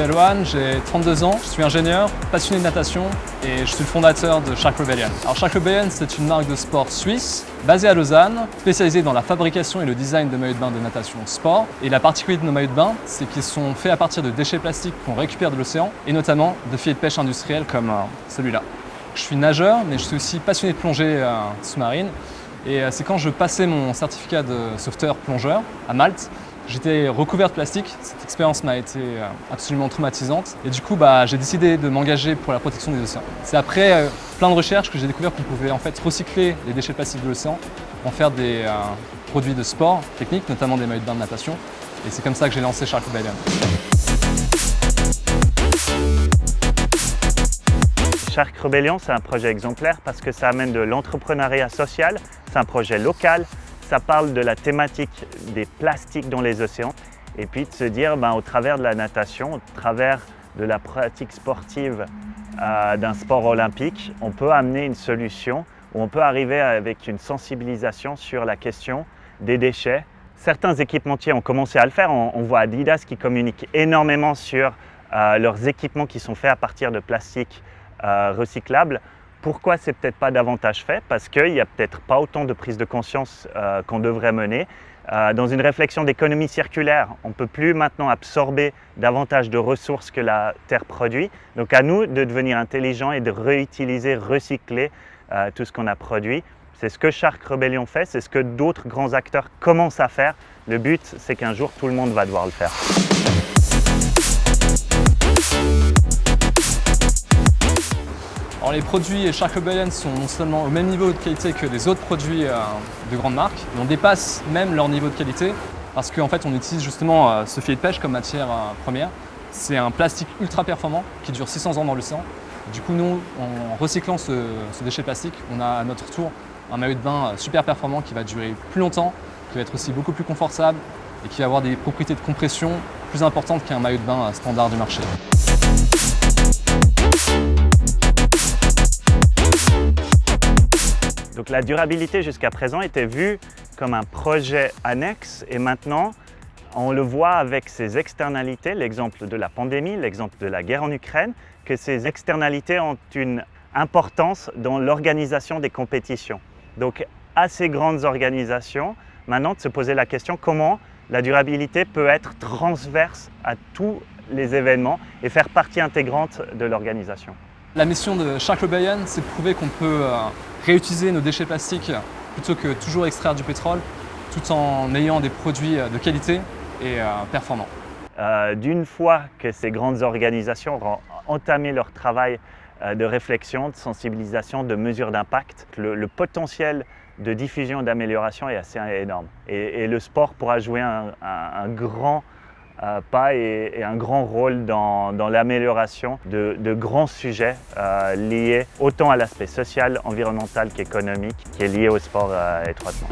m'appelle Juan, j'ai 32 ans, je suis ingénieur, passionné de natation et je suis le fondateur de Shark Rebellion. Alors Shark Rebellion, c'est une marque de sport suisse basée à Lausanne, spécialisée dans la fabrication et le design de maillots de bain de natation sport. Et la particularité de nos maillots de bain, c'est qu'ils sont faits à partir de déchets plastiques qu'on récupère de l'océan et notamment de filets de pêche industriels comme celui-là. Je suis nageur, mais je suis aussi passionné de plongée sous-marine. Et c'est quand je passais mon certificat de sauveteur plongeur à Malte, j'étais recouvert de plastique. Cette expérience m'a été absolument traumatisante. Et du coup, j'ai décidé de m'engager pour la protection des océans. C'est après plein de recherches que j'ai découvert qu'on pouvait en fait recycler les déchets plastiques de l'océan, en faire des produits de sport techniques, notamment des maillots de bain de natation. Et c'est comme ça que j'ai lancé Shark Rebellion. Shark Rebellion, c'est un projet exemplaire parce que ça amène de l'entrepreneuriat social, c'est un projet local, ça parle de la thématique des plastiques dans les océans et puis de se dire au travers de la natation, au travers de la pratique sportive d'un sport olympique, on peut amener une solution où on peut arriver avec une sensibilisation sur la question des déchets. Certains équipementiers ont commencé à le faire, on voit Adidas qui communique énormément sur leurs équipements qui sont faits à partir de plastique recyclables. Pourquoi c'est peut-être pas davantage fait? Parce qu'il n'y a peut-être pas autant de prise de conscience qu'on devrait mener. Dans une réflexion d'économie circulaire, on ne peut plus maintenant absorber davantage de ressources que la Terre produit. Donc à nous de devenir intelligents et de réutiliser, recycler tout ce qu'on a produit. C'est ce que Shark Rebellion fait, c'est ce que d'autres grands acteurs commencent à faire. Le but, c'est qu'un jour, tout le monde va devoir le faire. Alors les produits Shark Rebellion sont non seulement au même niveau de qualité que les autres produits de grandes marques, mais on dépasse même leur niveau de qualité parce qu'en fait on utilise justement ce filet de pêche comme matière première. C'est un plastique ultra performant qui dure 600 ans dans l'océan. Du coup nous, en recyclant ce déchet plastique, on a à notre tour un maillot de bain super performant qui va durer plus longtemps, qui va être aussi beaucoup plus confortable et qui va avoir des propriétés de compression plus importantes qu'un maillot de bain standard du marché. Donc la durabilité jusqu'à présent était vue comme un projet annexe et maintenant on le voit avec ses externalités, l'exemple de la pandémie, l'exemple de la guerre en Ukraine, que ces externalités ont une importance dans l'organisation des compétitions. Donc à ces grandes organisations, maintenant de se poser la question comment la durabilité peut être transverse à tous les événements et faire partie intégrante de l'organisation. La mission de Shark Rebellion, c'est de prouver qu'on peut réutiliser nos déchets plastiques plutôt que toujours extraire du pétrole, tout en ayant des produits de qualité et performants. D'une fois que ces grandes organisations auront entamé leur travail de réflexion, de sensibilisation, de mesure d'impact, le potentiel de diffusion et d'amélioration est assez énorme. Et le sport pourra jouer un grand pas et un grand rôle dans l'amélioration de grands sujets liés autant à l'aspect social, environnemental qu'économique, qui est lié au sport étroitement.